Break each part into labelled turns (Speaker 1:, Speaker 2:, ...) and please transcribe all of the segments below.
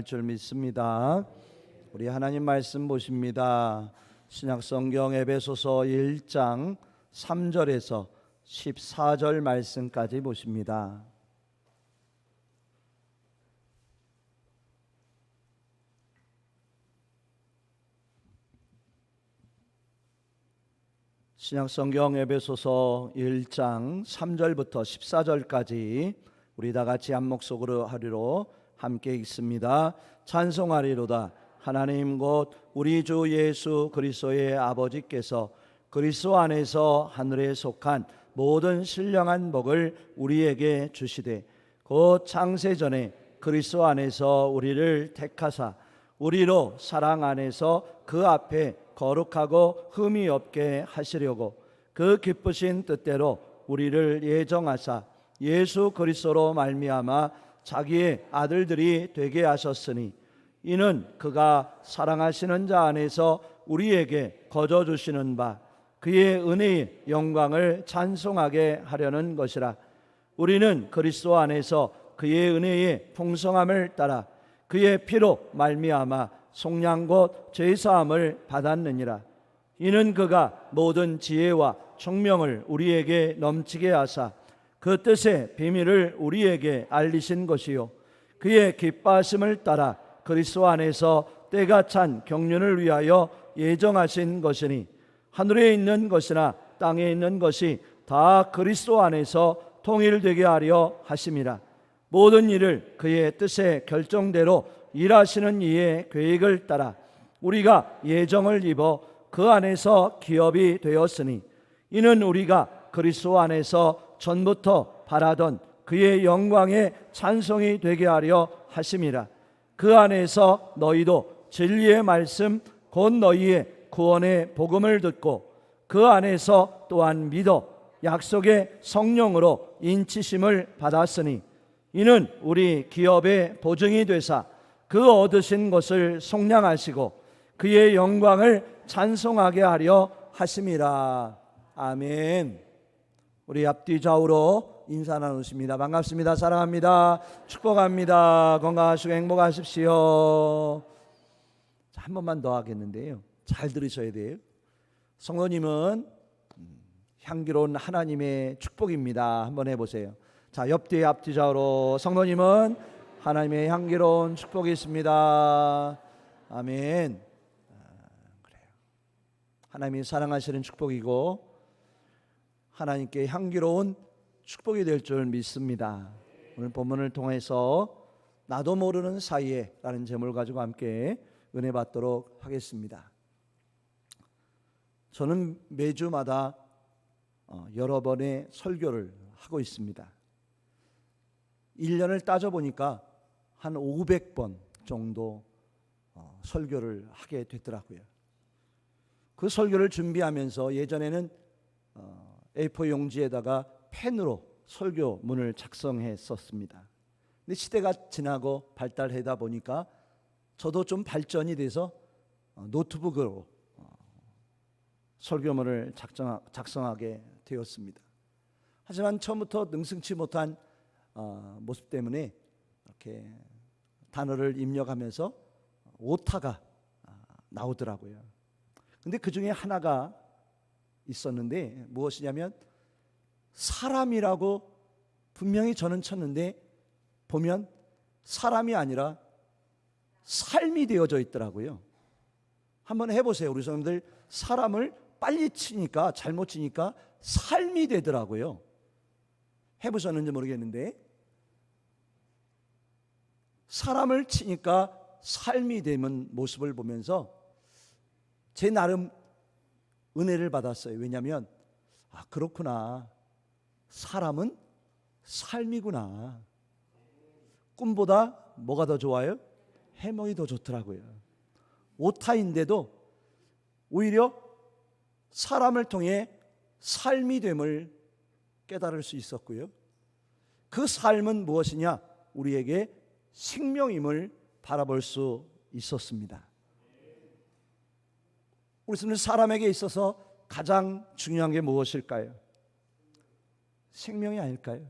Speaker 1: 줄 믿습니다. 우리 하나님 말씀 보십니다. 신약성경 에베소서 1장 3절에서 14절 말씀까지 보십니다. 신약성경 에베소서 1장 3절부터 14절까지 우리 다 같이 한 목소리로 하리로 함께 읽습니다. 찬송하리로다. 하나님 곧 우리 주 예수 그리스도의 아버지께서 그리스도 안에서 하늘에 속한 모든 신령한 복을 우리에게 주시되 곧 창세전에 그리스도 안에서 우리를 택하사 우리로 사랑 안에서 그 앞에 거룩하고 흠이 없게 하시려고 그 기쁘신 뜻대로 우리를 예정하사 예수 그리스도로 말미암아 자기의 아들들이 되게 하셨으니 이는 그가 사랑하시는 자 안에서 우리에게 거저 주시는 바 그의 은혜의 영광을 찬송하게 하려는 것이라. 우리는 그리스도 안에서 그의 은혜의 풍성함을 따라 그의 피로 말미암아 속량 곧 죄사함을 받았느니라. 이는 그가 모든 지혜와 총명을 우리에게 넘치게 하사 그 뜻의 비밀을 우리에게 알리신 것이요 그의 기뻐하심을 따라 그리스도 안에서 때가 찬 경륜을 위하여 예정하신 것이니 하늘에 있는 것이나 땅에 있는 것이 다 그리스도 안에서 통일되게 하려 하심이라. 모든 일을 그의 뜻의 결정대로 일하시는 이의 계획을 따라 우리가 예정을 입어 그 안에서 기업이 되었으니 이는 우리가 그리스도 안에서 전부터 바라던 그의 영광의 찬송이 되게 하려 하심이라. 그 안에서 너희도 진리의 말씀 곧 너희의 구원의 복음을 듣고 그 안에서 또한 믿어 약속의 성령으로 인치심을 받았으니 이는 우리 기업의 보증이 되사 그 얻으신 것을 속량하시고 그의 영광을 찬송하게 하려 하심이라. 아멘. 우리 앞뒤 좌우로 인사 나누십니다. 반갑습니다. 사랑합니다. 축복합니다. 건강하시고 행복하십시오. 한 번만 더 하겠는데요, 잘 들으셔야 돼요. 성도님은 향기로운 하나님의 축복입니다. 한번 해보세요. 자, 옆뒤 앞뒤 좌우로 성도님은 하나님의 향기로운 축복이 있습니다. 아멘. 그래요. 하나님이 사랑하시는 축복이고 하나님께 향기로운 축복이 될 줄 믿습니다. 오늘 본문을 통해서 나도 모르는 사이에 라는 제목을 가지고 함께 은혜 받도록 하겠습니다. 저는 매주마다 여러 번의 설교를 하고 있습니다. 1년을 따져보니까 한 500번 정도 설교를 하게 되더라고요. 그 설교를 준비하면서 예전에는 A4 용지에다가 펜으로 설교문을 작성했었습니다. 근데 시대가 지나고 발달하다 보니까 저도 좀 발전이 돼서 노트북으로 설교문을 작성하게 되었습니다. 하지만 처음부터 능숙치 못한 모습 때문에 이렇게 단어를 입력하면서 오타가 나오더라고요. 근데 그 중에 하나가 있었는데 무엇이냐면 사람이라고 분명히 저는 쳤는데 보면 사람이 아니라 삶이 되어져 있더라고요. 한번 해보세요. 우리 성도들, 사람을 빨리 치니까 잘못 치니까 삶이 되더라고요. 해보셨는지 모르겠는데 사람을 치니까 삶이 되는 모습을 보면서 제 나름 은혜를 받았어요. 왜냐하면 그렇구나, 사람은 삶이구나. 꿈보다 뭐가 더 좋아요? 해몽이 더 좋더라고요. 오타인데도 오히려 사람을 통해 삶이 됨을 깨달을 수 있었고요. 그 삶은 무엇이냐? 우리에게 생명임을 바라볼 수 있었습니다. 우리 사람에게 있어서 가장 중요한 게 무엇일까요? 생명이 아닐까요?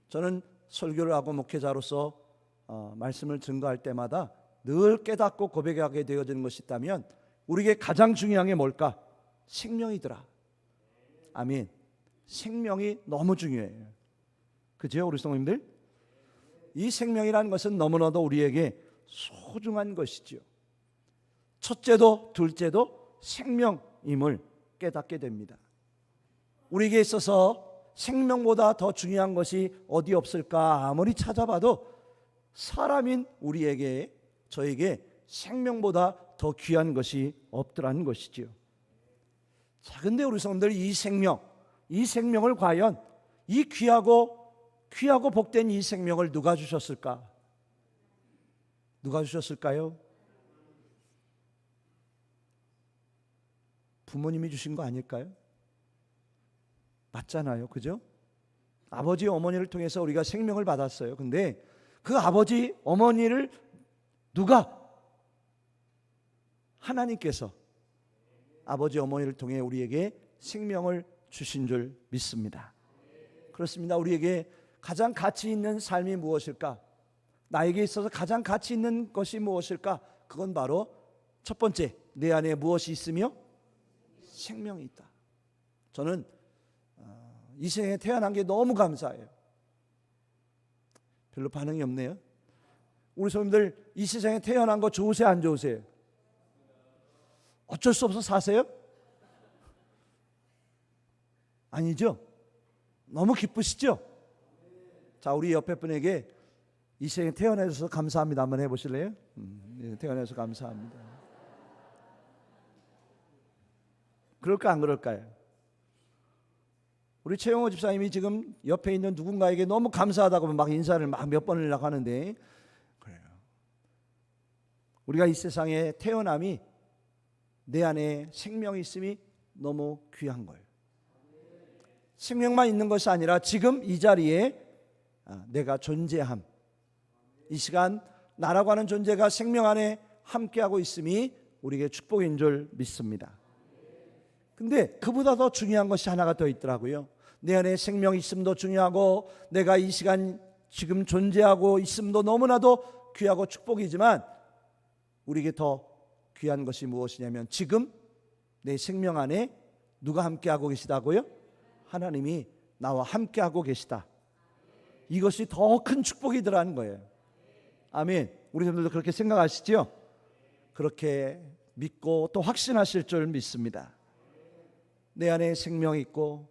Speaker 1: 저는 설교를 하고 목회자로서 말씀을 증거할 때마다 늘 깨닫고 고백하게 되어지는 것이 있다면 우리에게 가장 중요한 게 뭘까? 생명이더라. 아멘. 생명이 너무 중요해요. 그죠, 우리 성도님들? 이 생명이라는 것은 너무나도 우리에게 소중한 것이죠. 첫째도 둘째도 생명임을 깨닫게 됩니다. 우리에게 있어서 생명보다 더 중요한 것이 어디 없을까? 아무리 찾아봐도 사람인 우리에게, 저에게 생명보다 더 귀한 것이 없더라는 것이지요. 자, 근데 우리 성도들, 이 생명을 과연 이 귀하고 복된 이 생명을 누가 주셨을까? 누가 주셨을까요? 부모님이 주신 거 아닐까요? 맞잖아요, 그죠? 아버지 어머니를 통해서 우리가 생명을 받았어요. 근데 그 아버지 어머니를 누가? 하나님께서 아버지 어머니를 통해 우리에게 생명을 주신 줄 믿습니다. 그렇습니다. 우리에게 가장 가치 있는 삶이 무엇일까? 나에게 있어서 가장 가치 있는 것이 무엇일까? 그건 바로 첫 번째, 내 안에 무엇이 있으며? 생명이 있다. 저는 이 세상에 태어난 게 너무 감사해요. 별로 반응이 없네요. 우리 손님들, 이 세상에 태어난 거 좋으세요, 안 좋으세요? 어쩔 수 없어 사세요? 아니죠? 너무 기쁘시죠? 자, 우리 옆에 분에게 이 세상에 태어나셔서 감사합니다 한번 해보실래요? 태어나서 감사합니다. 그럴까 안 그럴까요? 우리 최영호 집사님이 지금 옆에 있는 누군가에게 너무 감사하다고 막 인사를 막 몇 번을 하는데, 그래요. 우리가 이 세상에 태어남이 내 안에 생명이 있음이 너무 귀한 거예요. 생명만 있는 것이 아니라 지금 이 자리에 내가 존재함, 이 시간 나라고 하는 존재가 생명 안에 함께하고 있음이 우리에게 축복인 줄 믿습니다. 근데 그보다 더 중요한 것이 하나가 더 있더라고요. 내 안에 생명이 있음도 중요하고 내가 이 시간 지금 존재하고 있음도 너무나도 귀하고 축복이지만 우리에게 더 귀한 것이 무엇이냐면 지금 내 생명 안에 누가 함께하고 계시다고요? 하나님이 나와 함께하고 계시다. 이것이 더 큰 축복이더라는 거예요. 아멘. 우리 분들도 그렇게 생각하시죠? 그렇게 믿고 또 확신하실 줄 믿습니다. 내 안에 생명이 있고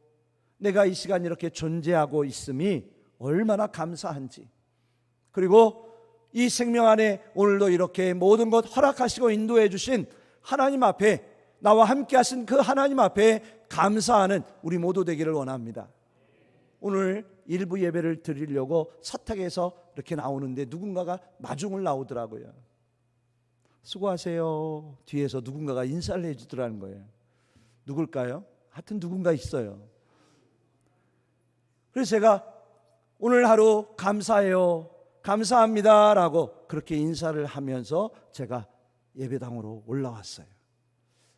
Speaker 1: 내가 이 시간 이렇게 존재하고 있음이 얼마나 감사한지, 그리고 이 생명 안에 오늘도 이렇게 모든 것 허락하시고 인도해 주신 하나님 앞에, 나와 함께 하신 그 하나님 앞에 감사하는 우리 모두 되기를 원합니다. 오늘 일부 예배를 드리려고 서택에서 이렇게 나오는데 누군가가 마중을 나오더라고요. 수고하세요. 뒤에서 누군가가 인사를 해주더라는 거예요. 누굴까요? 하여튼 누군가 있어요. 그래서 제가 오늘 하루 감사해요, 감사합니다 라고 그렇게 인사를 하면서 제가 예배당으로 올라왔어요.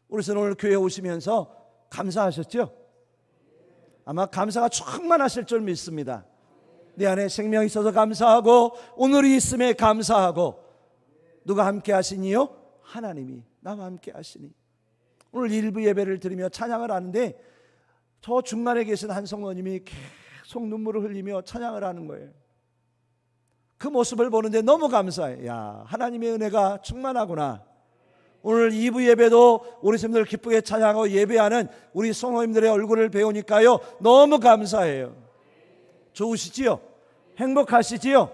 Speaker 1: 우리 선 오늘 교회 오시면서 감사하셨죠? 아마 감사가 충만하실 줄 믿습니다. 내 안에 생명이 있어서 감사하고 오늘이 있음에 감사하고, 누가 함께 하시니요? 하나님이 나와 함께 하시니. 오늘 일부 예배를 드리며 찬양을 하는데 저 중간에 계신 한 성도님이 계속 눈물을 흘리며 찬양을 하는 거예요. 그 모습을 보는데 너무 감사해요. 야, 하나님의 은혜가 충만하구나. 오늘 2부 예배도 우리 성도들 기쁘게 찬양하고 예배하는 우리 성도님들의 얼굴을 배우니까요 너무 감사해요. 좋으시지요? 행복하시지요?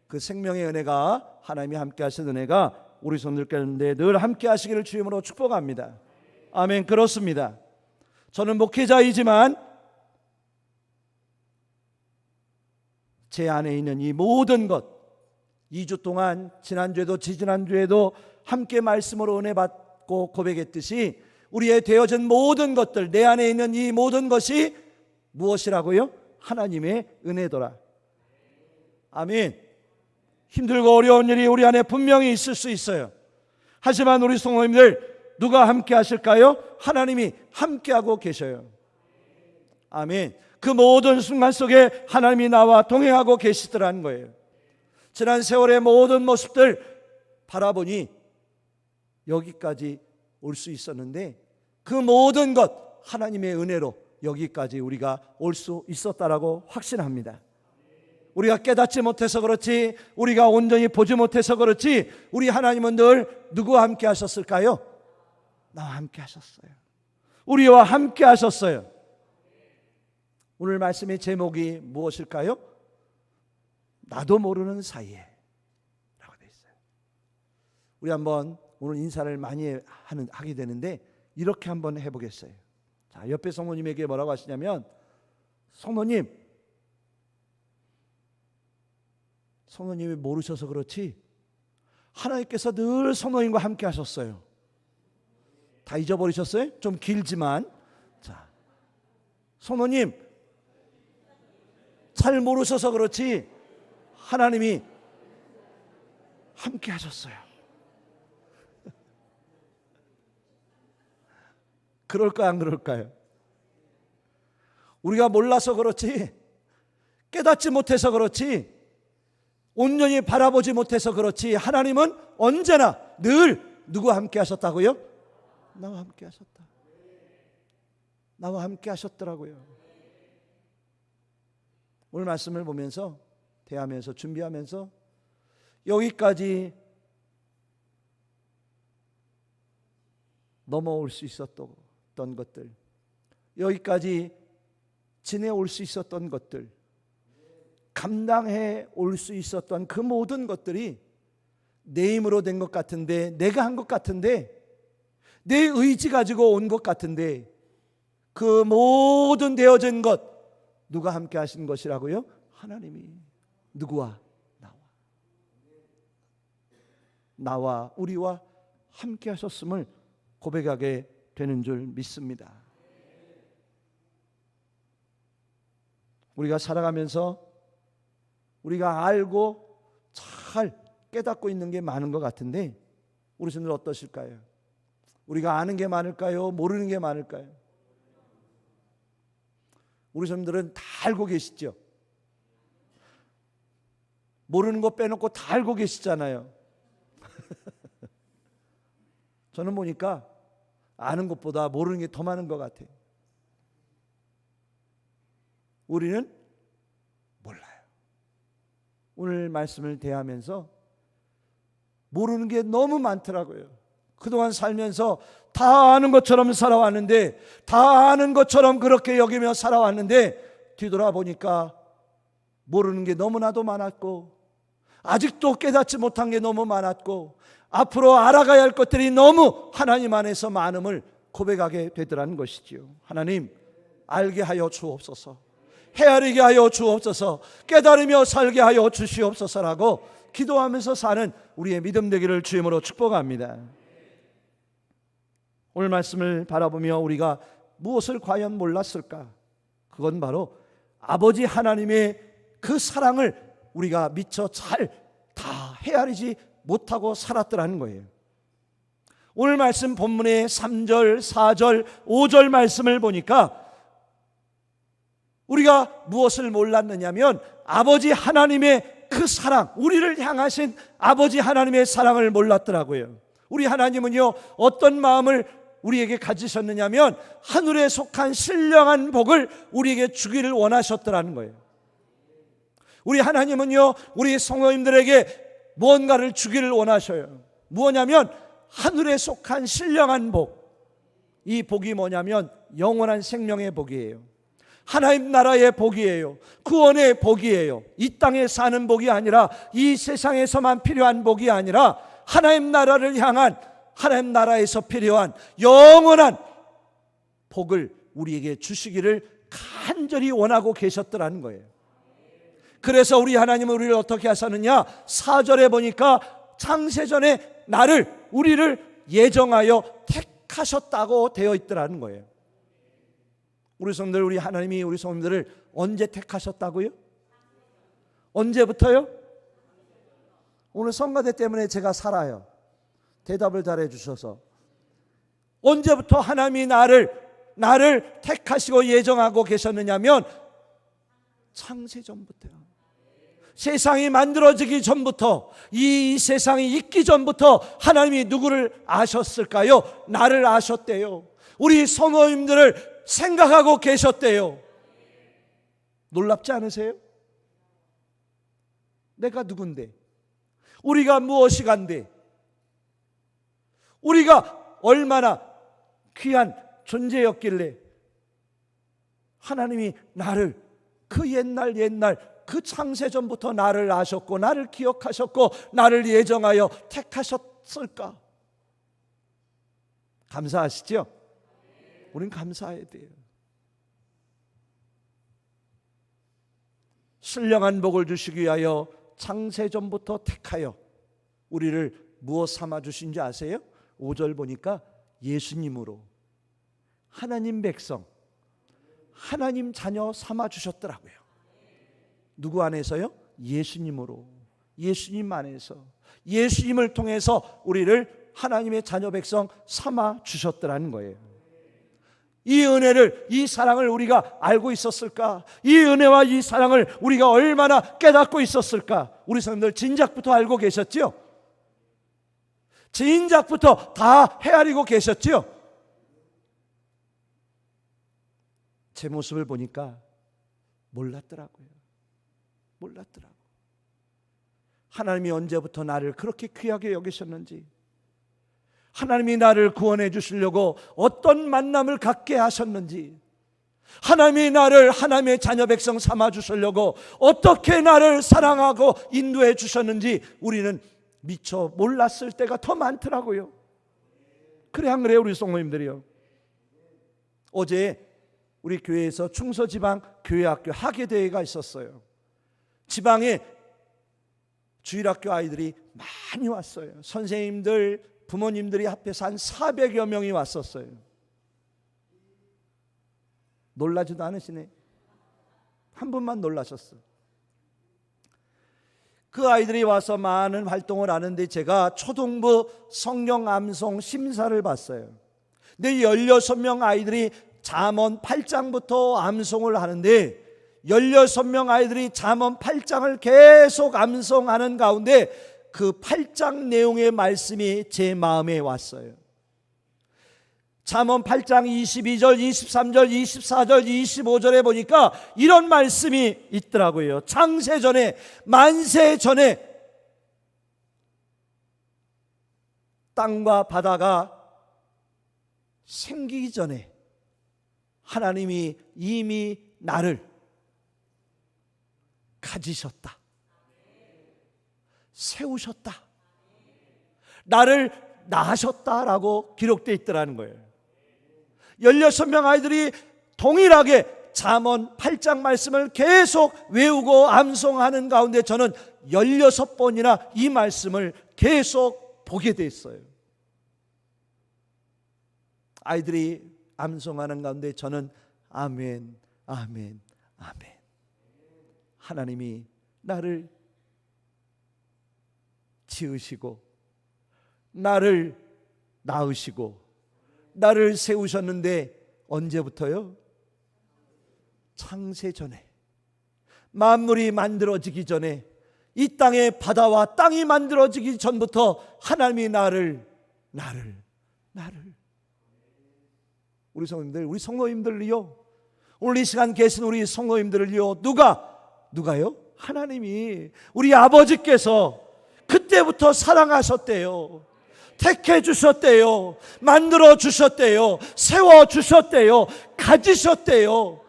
Speaker 1: 그 생명의 은혜가, 하나님이 함께 하신 은혜가 우리 성도들 가운데 늘 함께 하시기를 주님으로 축복합니다. 아멘. 그렇습니다. 저는 목회자이지만 제 안에 있는 이 모든 것, 2주 동안 지난주에도 지지난주에도 함께 말씀으로 은혜 받고 고백했듯이 우리의 되어진 모든 것들, 내 안에 있는 이 모든 것이 무엇이라고요? 하나님의 은혜더라. 아멘. 힘들고 어려운 일이 우리 안에 분명히 있을 수 있어요. 하지만 우리 성도님들, 누가 함께 하실까요? 하나님이 함께하고 계셔요. 아멘. 그 모든 순간 속에 하나님이 나와 동행하고 계시더라는 거예요. 지난 세월의 모든 모습들 바라보니 여기까지 올 수 있었는데 그 모든 것 하나님의 은혜로 여기까지 우리가 올 수 있었다라고 확신합니다. 우리가 깨닫지 못해서 그렇지, 우리가 온전히 보지 못해서 그렇지, 우리 하나님은 늘 누구와 함께 하셨을까요? 나와 함께 하셨어요. 우리와 함께 하셨어요. 오늘 말씀의 제목이 무엇일까요? 나도 모르는 사이에 라고 되어 있어요. 우리 한번 오늘 인사를 많이 하게 되는데 이렇게 한번 해보겠어요. 자, 옆에 성모님에게 뭐라고 하시냐면, 성모님이 모르셔서 그렇지 하나님께서 늘 성모님과 함께 하셨어요. 다 잊어버리셨어요? 좀 길지만. 자, 성모님 잘 모르셔서 그렇지 하나님이 함께 하셨어요. 그럴까요, 안 그럴까요? 우리가 몰라서 그렇지, 깨닫지 못해서 그렇지, 온전히 바라보지 못해서 그렇지 하나님은 언제나 늘 누구와 함께 하셨다고요? 나와 함께 하셨다. 나와 함께 하셨더라고요. 오늘 말씀을 보면서 대하면서 준비하면서 여기까지 넘어올 수 있었던 것들, 여기까지 지내올 수 있었던 것들, 감당해 올 수 있었던 그 모든 것들이 내 힘으로 된 것 같은데, 내가 한 것 같은데, 내 의지 가지고 온 것 같은데, 그 모든 되어진 것 누가 함께 하신 것이라고요? 하나님이. 누구와? 나와 우리와 함께 하셨음을 고백하게 되는 줄 믿습니다. 우리가 살아가면서 우리가 알고 잘 깨닫고 있는 게 많은 것 같은데 우리 성도들 어떠실까요? 우리가 아는 게 많을까요? 모르는 게 많을까요? 우리 성도들은 다 알고 계시죠? 모르는 거 빼놓고 다 알고 계시잖아요. 저는 보니까 아는 것보다 모르는 게 더 많은 것 같아요. 우리는 몰라요. 오늘 말씀을 대하면서 모르는 게 너무 많더라고요. 그동안 살면서 다 아는 것처럼 살아왔는데, 다 아는 것처럼 그렇게 여기며 살아왔는데 뒤돌아보니까 모르는 게 너무나도 많았고, 아직도 깨닫지 못한 게 너무 많았고, 앞으로 알아가야 할 것들이 너무 하나님 안에서 많음을 고백하게 되더라는 것이지요. 하나님, 알게 하여 주옵소서, 헤아리게 하여 주옵소서, 깨달으며 살게 하여 주시옵소서라고 기도하면서 사는 우리의 믿음 되기를 주임으로 축복합니다. 오늘 말씀을 바라보며 우리가 무엇을 과연 몰랐을까? 그건 바로 아버지 하나님의 그 사랑을 우리가 미처 잘 다 헤아리지 못하고 살았더라는 거예요. 오늘 말씀 본문의 3절, 4절, 5절 말씀을 보니까 우리가 무엇을 몰랐느냐면 아버지 하나님의 그 사랑, 우리를 향하신 아버지 하나님의 사랑을 몰랐더라고요. 우리 하나님은요, 어떤 마음을 우리에게 가지셨느냐면 하늘에 속한 신령한 복을 우리에게 주기를 원하셨더라는 거예요. 우리 하나님은요, 우리 성도님들에게 무언가를 주기를 원하셔요. 무엇냐면 하늘에 속한 신령한 복. 이 복이 뭐냐면 영원한 생명의 복이에요. 하나님 나라의 복이에요. 구원의 복이에요. 이 땅에 사는 복이 아니라, 이 세상에서만 필요한 복이 아니라 하나님 나라를 향한, 하나님 나라에서 필요한 영원한 복을 우리에게 주시기를 간절히 원하고 계셨더라는 거예요. 그래서 우리 하나님은 우리를 어떻게 하셨느냐? 4절에 보니까 창세전에 나를, 우리를 예정하여 택하셨다고 되어 있더라는 거예요. 우리 성도들, 우리 하나님이 우리 성도들을 언제 택하셨다고요? 언제부터요? 오늘 성가대 때문에 제가 살아요. 대답을 잘해 주셔서. 언제부터 하나님이 나를 택하시고 예정하고 계셨느냐면 창세전부터요. 세상이 만들어지기 전부터, 이 세상이 있기 전부터 하나님이 누구를 아셨을까요? 나를 아셨대요. 우리 성도님들을 생각하고 계셨대요. 놀랍지 않으세요? 내가 누군데? 우리가 무엇이간데? 우리가 얼마나 귀한 존재였길래 하나님이 나를 그 옛날 그 창세전부터 나를 아셨고 나를 기억하셨고 나를 예정하여 택하셨을까? 감사하시죠? 우린 감사해야 돼요. 신령한 복을 주시기 위하여 창세전부터 택하여 우리를 무엇 삼아 주신지 아세요? 5절 보니까 예수님으로 하나님 백성, 하나님 자녀 삼아 주셨더라고요. 누구 안에서요? 예수님으로, 예수님 안에서, 예수님을 통해서 우리를 하나님의 자녀 백성 삼아 주셨더라는 거예요. 이 은혜를, 이 사랑을 우리가 알고 있었을까? 이 은혜와 이 사랑을 우리가 얼마나 깨닫고 있었을까? 우리 성도들 진작부터 알고 계셨지요? 진작부터 다 헤아리고 계셨지요? 제 모습을 보니까 몰랐더라고요. 하나님이 언제부터 나를 그렇게 귀하게 여기셨는지, 하나님이 나를 구원해 주시려고 어떤 만남을 갖게 하셨는지, 하나님이 나를 하나님의 자녀 백성 삼아 주시려고 어떻게 나를 사랑하고 인도해 주셨는지 우리는 미처 몰랐을 때가 더 많더라고요. 그래 안 그래요? 우리 성도님들이요. 어제 우리 교회에서 충서지방교회학교 학예대회가 있었어요. 지방에 주일학교 아이들이 많이 왔어요. 선생님들, 부모님들이 합해서 한 400여 명이 왔었어요. 놀라지도 않으시네. 한 분만 놀라셨어. 그 아이들이 와서 많은 활동을 하는데 제가 초등부 성경 암송 심사를 봤어요. 근데 16명 아이들이 잠언 8장부터 암송을 하는데 16명 아이들이 잠언 8장을 계속 암송하는 가운데 그 8장 내용의 말씀이 제 마음에 왔어요. 잠언 8장 22절, 23절, 24절, 25절에 보니까 이런 말씀이 있더라고요. 창세전에, 만세전에 땅과 바다가 생기기 전에 하나님이 이미 나를 가지셨다, 세우셨다, 나를 낳으셨다라고 기록되어 있더라는 거예요. 16명 아이들이 동일하게 잠언 8장 말씀을 계속 외우고 암송하는 가운데 저는 16번이나 이 말씀을 계속 보게 됐어요. 아이들이 암송하는 가운데 저는 아멘, 아멘, 아멘. 하나님이 나를 지으시고 나를 낳으시고 나를 세우셨는데 언제부터요? 창세전에, 만물이 만들어지기 전에, 이 땅의 바다와 땅이 만들어지기 전부터 하나님이 나를 우리 성도님들, 우리 성도님들이요, 오늘 이 시간 계신 우리 성도님들을요, 누가요? 하나님이, 우리 아버지께서 그때부터 사랑하셨대요. 택해 주셨대요. 만들어 주셨대요. 세워 주셨대요. 가지셨대요.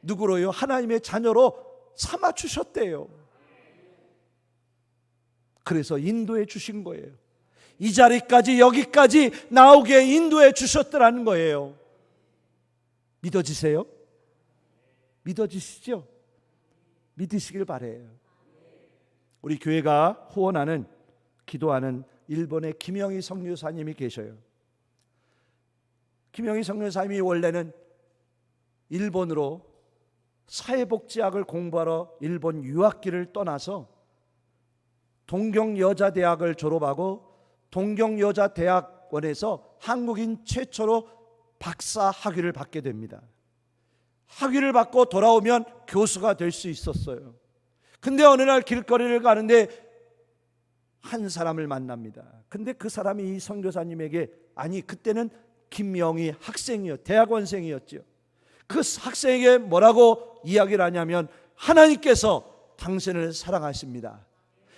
Speaker 1: 누구로요? 하나님의 자녀로 삼아 주셨대요. 그래서 인도해 주신 거예요. 이 자리까지, 여기까지 나오게 인도해 주셨더라는 거예요. 믿어지세요? 믿어지시죠? 믿으시길 바라요. 우리 교회가 후원하는, 기도하는 일본의 김영희 선교사님이 계셔요. 김영희 선교사님이 원래는 일본으로 사회복지학을 공부하러 일본 유학길을 떠나서 동경여자대학을 졸업하고 동경여자대학원에서 한국인 최초로 박사 학위를 받게 됩니다. 학위를 받고 돌아오면 교수가 될 수 있었어요. 근데 어느 날 길거리를 가는데 한 사람을 만납니다. 근데 그 사람이 이 선교사님에게, 아니 그때는 김명희 학생이었, 대학원생이었죠. 그 학생에게 뭐라고 이야기를 하냐면, 하나님께서 당신을 사랑하십니다.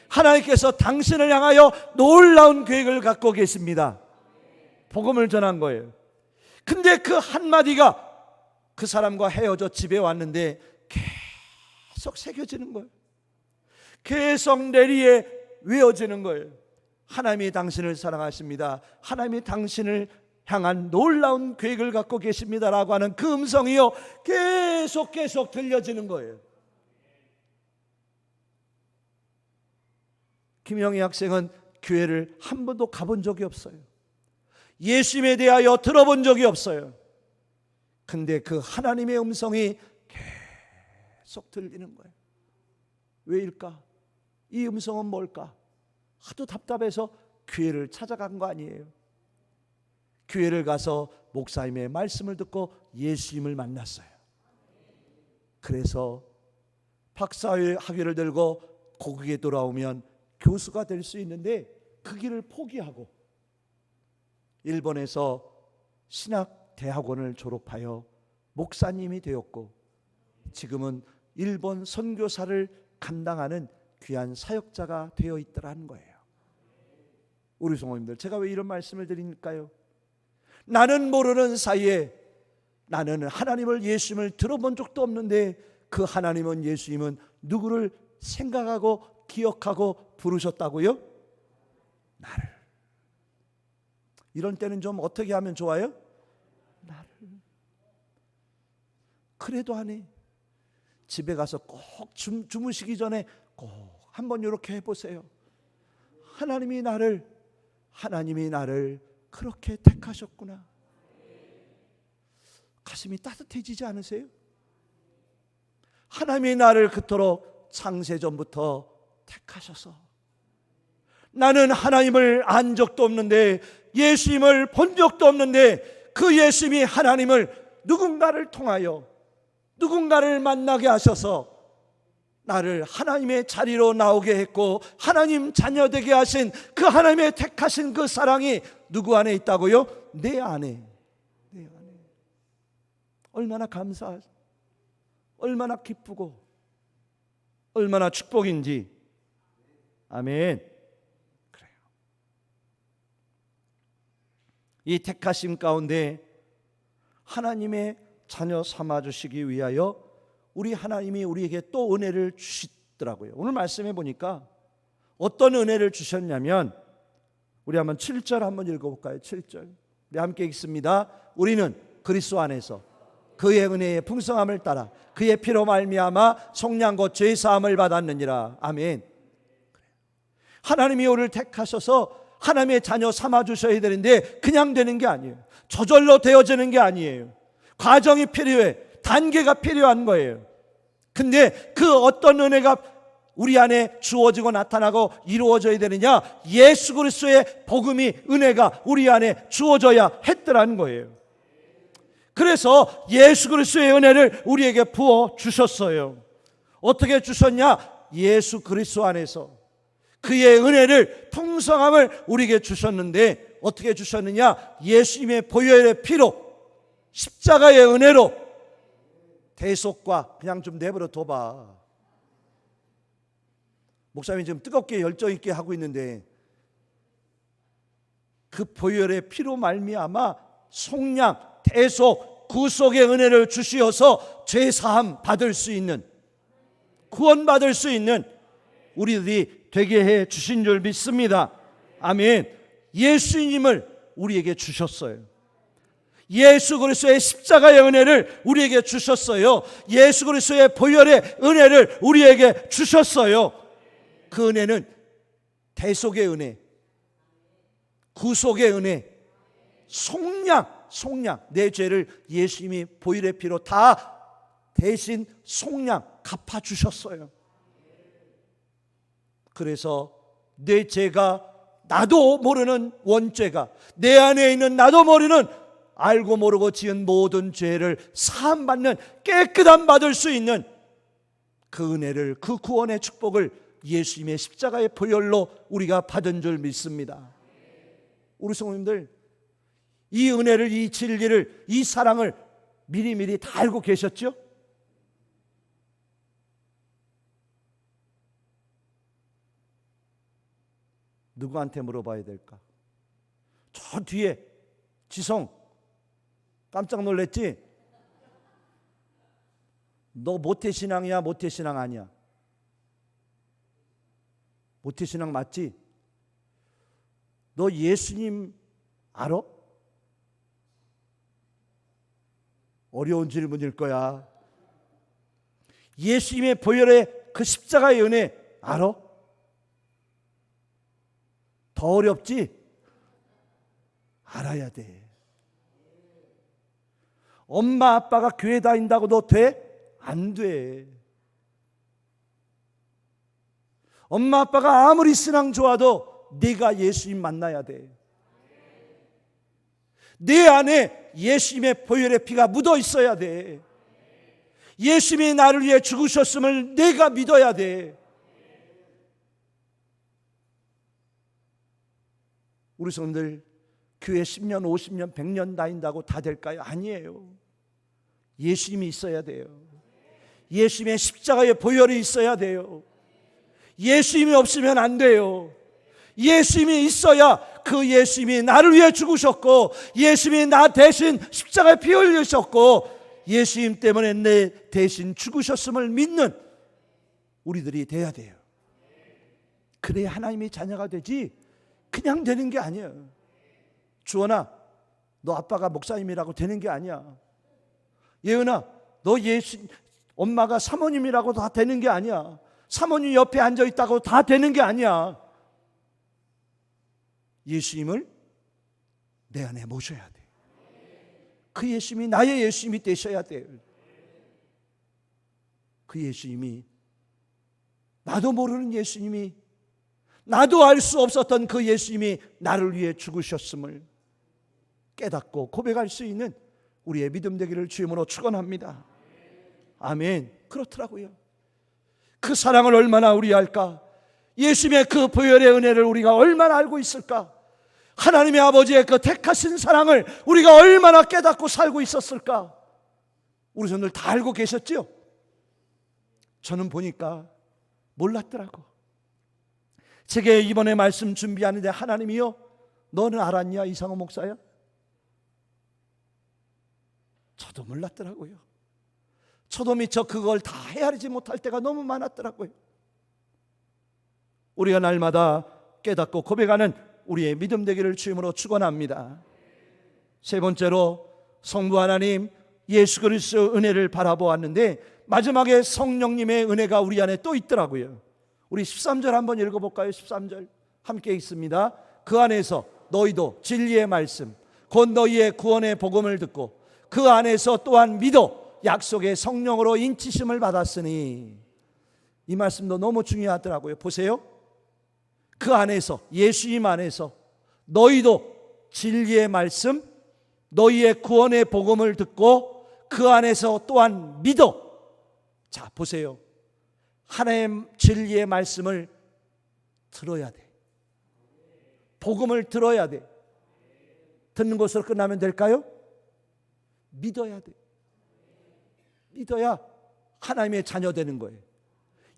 Speaker 1: 하나님께서 당신을 향하여 놀라운 계획을 갖고 계십니다. 복음을 전한 거예요. 근데 그 한마디가 그 사람과 헤어져 집에 왔는데 계속 새겨지는 거예요. 계속 내리에 외워지는 거예요. 하나님이 당신을 사랑하십니다. 하나님이 당신을 향한 놀라운 계획을 갖고 계십니다라고 하는 그 음성이요, 계속 들려지는 거예요. 김영희 학생은 교회를 한 번도 가본 적이 없어요. 예수님에 대하여 들어본 적이 없어요. 근데 그 하나님의 음성이 계속 들리는 거예요. 왜일까? 이 음성은 뭘까? 하도 답답해서 교회를 찾아간 거 아니에요. 교회를 가서 목사님의 말씀을 듣고 예수님을 만났어요. 그래서 박사학위를 들고 고국에 돌아오면 교수가 될 수 있는데 그 길을 포기하고 일본에서 신학대학원을 졸업하여 목사님이 되었고, 지금은 일본 선교사를 감당하는 귀한 사역자가 되어 있더라는 거예요. 우리 성도님들, 제가 왜 이런 말씀을 드릴까요? 나는 모르는 사이에 나는 하나님을, 예수님을 들어본 적도 없는데 그 하나님은, 예수님은 누구를 생각하고 기억하고 부르셨다고요? 나를. 이런 때는 좀 어떻게 하면 좋아요? 나를. 그래도 하니 집에 가서 꼭 주무시기 전에 꼭 한번 이렇게 해보세요. 하나님이 나를 그렇게 택하셨구나. 가슴이 따뜻해지지 않으세요? 하나님이 나를 그토록 창세전부터 택하셔서, 나는 하나님을 안 적도 없는데, 예수님을 본 적도 없는데, 그 예수님이 하나님을 누군가를 통하여 누군가를 만나게 하셔서 나를 하나님의 자리로 나오게 했고, 하나님 자녀 되게 하신 그 하나님의 택하신 그 사랑이 누구 안에 있다고요? 내 안에. 얼마나 감사하죠. 얼마나 기쁘고 얼마나 축복인지. 아멘. 그래요. 이 택하심 가운데 하나님의 자녀 삼아주시기 위하여 우리 하나님이 우리에게 또 은혜를 주시더라고요. 오늘 말씀해 보니까 어떤 은혜를 주셨냐면, 우리 한번 7절 한번 읽어볼까요? 7절 우리 함께 읽습니다. 우리는 그리스도 안에서 그의 은혜의 풍성함을 따라 그의 피로 말미암아 속량 곧 죄 사함을 받았느니라. 아멘. 하나님이 우리를 택하셔서 하나님의 자녀 삼아주셔야 되는데 그냥 되는 게 아니에요. 저절로 되어지는 게 아니에요. 과정이 필요해. 단계가 필요한 거예요. 근데 그 어떤 은혜가 우리 안에 주어지고 나타나고 이루어져야 되느냐? 예수 그리스도의 복음이, 은혜가 우리 안에 주어져야 했더라는 거예요. 그래서 예수 그리스도의 은혜를 우리에게 부어 주셨어요. 어떻게 주셨냐? 예수 그리스도 안에서 그의 은혜를, 풍성함을 우리에게 주셨는데 어떻게 주셨느냐? 예수님의 보혈의 피로, 십자가의 은혜로. 대속과 그냥 좀 내버려 둬봐. 목사님이 지금 뜨겁게 열정 있게 하고 있는데, 그 보혈의 피로 말미암아 속량, 대속, 구속의 은혜를 주시어서 죄 사함 받을 수 있는, 구원 받을 수 있는 우리들이 되게 해 주신 줄 믿습니다. 아멘. 예수님을 우리에게 주셨어요. 예수 그리스도의 십자가의 은혜를 우리에게 주셨어요. 예수 그리스도의 보혈의 은혜를 우리에게 주셨어요. 그 은혜는 대속의 은혜, 구속의 은혜, 속량, 내 죄를 예수님이 보혈의 피로 다 대신 속량 갚아주셨어요. 그래서 내 죄가, 나도 모르는 원죄가, 내 안에 있는 나도 모르는 알고 모르고 지은 모든 죄를 사함받는, 깨끗함 받을 수 있는 그 은혜를, 그 구원의 축복을 예수님의 십자가의 보혈로 우리가 받은 줄 믿습니다. 우리 성도님들, 이 은혜를, 이 진리를, 이 사랑을 미리미리 다 알고 계셨죠? 누구한테 물어봐야 될까? 저 뒤에 지성 깜짝 놀랬지? 너 모태신앙이야, 모태신앙 아니야? 모태신앙 맞지? 너 예수님 알아? 어려운 질문일 거야. 예수님의 보혈의 그 십자가의 은혜 알아? 더 어렵지? 알아야 돼. 엄마 아빠가 교회 다닌다고 너 돼? 안 돼. 엄마 아빠가 아무리 신앙 좋아도 네가 예수님 만나야 돼. 내 안에 예수님의 보혈의 피가 묻어 있어야 돼. 예수님이 나를 위해 죽으셨음을 내가 믿어야 돼. 우리 성도들, 교회 10년, 50년, 100년 다닌다고 다 될까요? 아니에요. 예수님이 있어야 돼요. 예수님의 십자가의 보혈이 있어야 돼요. 예수님이 없으면 안 돼요. 예수님이 있어야, 그 예수님이 나를 위해 죽으셨고, 예수님이 나 대신 십자가에 피 흘리셨고, 예수님 때문에 내 대신 죽으셨음을 믿는 우리들이 돼야 돼요. 그래야 하나님의 자녀가 되지 그냥 되는 게 아니에요. 주원아, 너 아빠가 목사님이라고 되는 게 아니야. 예은아, 너 엄마가 사모님이라고 다 되는 게 아니야. 사모님 옆에 앉아 있다고 다 되는 게 아니야. 예수님을 내 안에 모셔야 돼. 그 예수님이 나의 예수님이 되셔야 돼요. 그 예수님이, 나도 모르는 예수님이, 나도 알 수 없었던 그 예수님이 나를 위해 죽으셨음을 깨닫고 고백할 수 있는 우리의 믿음 되기를 주님으로 축원합니다. 아멘. 그렇더라고요. 그 사랑을 얼마나 우리 알까? 예수님의 그 보혈의 은혜를 우리가 얼마나 알고 있을까? 하나님의 아버지의 그 택하신 사랑을 우리가 얼마나 깨닫고 살고 있었을까? 우리 손들 다 알고 계셨죠? 저는 보니까 몰랐더라고. 제게 이번에 말씀 준비하는데 하나님이요, 너는 알았냐, 이상호 목사야? 저도 몰랐더라고요. 저도 미처 그걸 다 헤아리지 못할 때가 너무 많았더라고요. 우리가 날마다 깨닫고 고백하는 우리의 믿음 되기를 주님으로 축원합니다. 세 번째로, 성부 하나님 예수 그리스도의 은혜를 바라보았는데 마지막에 성령님의 은혜가 우리 안에 또 있더라고요. 우리 13절 한번 읽어볼까요? 13절 함께 읽습니다. 그 안에서 너희도 진리의 말씀 곧 너희의 구원의 복음을 듣고 그 안에서 또한 믿어 약속의 성령으로 인치심을 받았으니. 이 말씀도 너무 중요하더라고요. 보세요. 그 안에서, 예수님 안에서 너희도 진리의 말씀 너희의 구원의 복음을 듣고 그 안에서 또한 믿어. 자, 보세요. 하나님의 진리의 말씀을 들어야 돼. 복음을 들어야 돼. 듣는 것으로 끝나면 될까요? 믿어야 돼. 믿어야 하나님의 자녀 되는 거예요.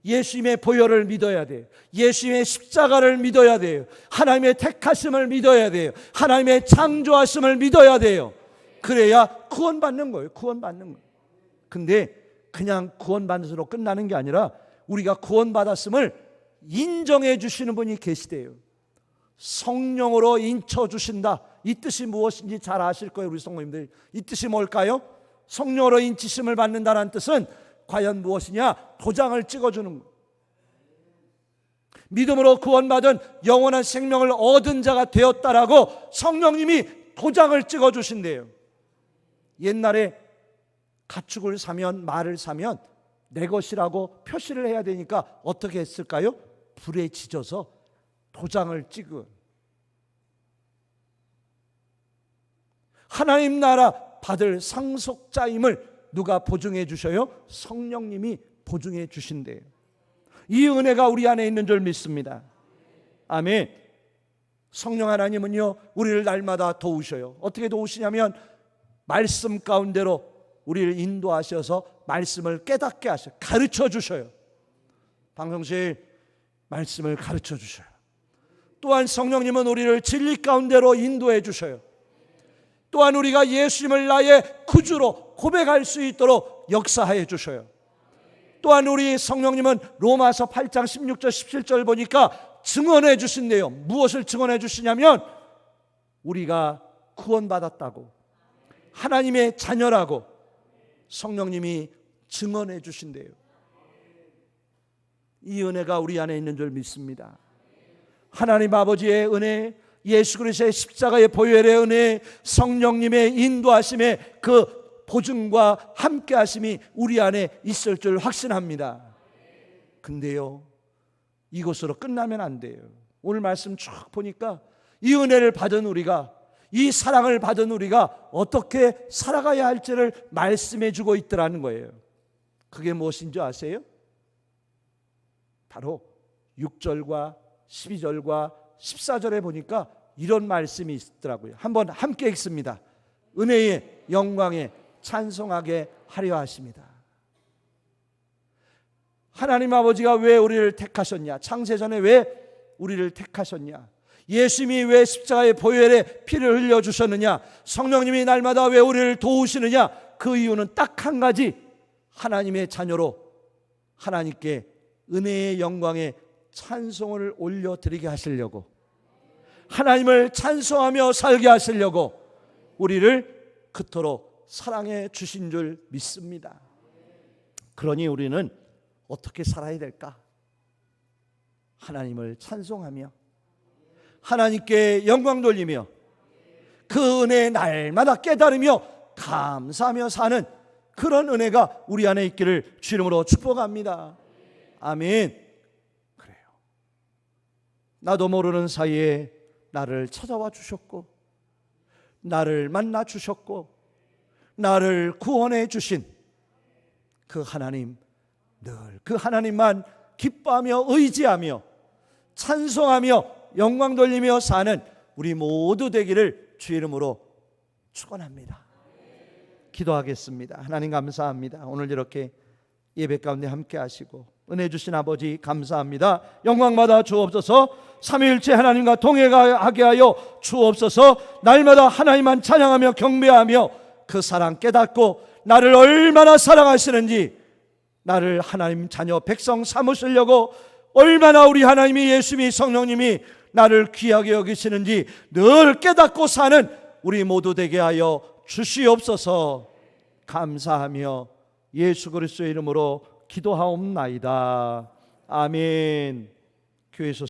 Speaker 1: 예수님의 보혈을 믿어야 돼요. 예수님의 십자가를 믿어야 돼요. 하나님의 택하심을 믿어야 돼요. 하나님의 창조하심을 믿어야 돼요. 그래야 구원받는 거예요. 구원받는 거예요. 근데 그냥 구원받는 것으로 끝나는 게 아니라 우리가 구원받았음을 인정해 주시는 분이 계시대요. 성령으로 인쳐 주신다. 이 뜻이 무엇인지 잘 아실 거예요, 우리 성도님들. 이 뜻이 뭘까요? 성령으로 인치심을 받는다는 뜻은 과연 무엇이냐? 도장을 찍어주는 거예요. 믿음으로 구원받은 영원한 생명을 얻은 자가 되었다라고 성령님이 도장을 찍어주신대요. 옛날에 가축을 사면, 말을 사면 내 것이라고 표시를 해야 되니까 어떻게 했을까요? 불에 지져서 도장을 찍은. 하나님 나라 받을 상속자임을 누가 보증해 주셔요? 성령님이 보증해 주신대요. 이 은혜가 우리 안에 있는 줄 믿습니다. 아멘. 성령 하나님은요, 우리를 날마다 도우셔요. 어떻게 도우시냐면 말씀 가운데로 우리를 인도하셔서 말씀을 깨닫게 하셔요. 가르쳐 주셔요. 방송실 말씀을 가르쳐 주셔요. 또한 성령님은 우리를 진리 가운데로 인도해 주셔요. 또한 우리가 예수님을 나의 구주로 고백할 수 있도록 역사하여 주셔요. 또한 우리 성령님은 로마서 8장 16절 17절 보니까 증언해 주신대요. 무엇을 증언해 주시냐면 우리가 구원받았다고, 하나님의 자녀라고 성령님이 증언해 주신대요. 이 은혜가 우리 안에 있는 줄 믿습니다. 하나님 아버지의 은혜, 예수 그리스도의 십자가의 보혈의 은혜, 성령님의 인도하심의 그 보증과 함께하심이 우리 안에 있을 줄 확신합니다. 근데요, 이것으로 끝나면 안 돼요. 오늘 말씀 쭉 보니까 이 은혜를 받은 우리가, 이 사랑을 받은 우리가 어떻게 살아가야 할지를 말씀해 주고 있더라는 거예요. 그게 무엇인지 아세요? 바로 6절과 12절과 14절에 보니까 이런 말씀이 있더라고요. 한번 함께 읽습니다. 은혜의 영광에 찬송하게 하려 하십니다. 하나님 아버지가 왜 우리를 택하셨냐? 창세전에 왜 우리를 택하셨냐? 예수님이 왜 십자가의 보혈에 피를 흘려주셨느냐? 성령님이 날마다 왜 우리를 도우시느냐? 그 이유는 딱 한 가지, 하나님의 자녀로 하나님께 은혜의 영광에 찬송을 올려드리게 하시려고, 하나님을 찬송하며 살게 하시려고 우리를 그토록 사랑해 주신 줄 믿습니다. 그러니 우리는 어떻게 살아야 될까? 하나님을 찬송하며 하나님께 영광 돌리며 그 은혜 날마다 깨달으며 감사하며 사는 그런 은혜가 우리 안에 있기를 주 이름으로 축복합니다. 아멘. 그래요. 나도 모르는 사이에 나를 찾아와 주셨고, 나를 만나 주셨고, 나를 구원해 주신 그 하나님, 늘 그 하나님만 기뻐하며 의지하며 찬송하며 영광 돌리며 사는 우리 모두 되기를 주 이름으로 축원합니다. 기도하겠습니다. 하나님 감사합니다. 오늘 이렇게 예배 가운데 함께 하시고 은혜 주신 아버지 감사합니다. 영광받아 주옵소서. 삼위일체 하나님과 동행하게 하여 주옵소서. 날마다 하나님만 찬양하며 경배하며 그 사랑 깨닫고 나를 얼마나 사랑하시는지, 나를 하나님 자녀 백성 삼으시려고 얼마나 우리 하나님이, 예수님이, 성령님이 나를 귀하게 여기시는지 늘 깨닫고 사는 우리 모두 되게 하여 주시옵소서. 감사하며 예수 그리스도의 이름으로 기도하옵나이다. 아멘. 교회에서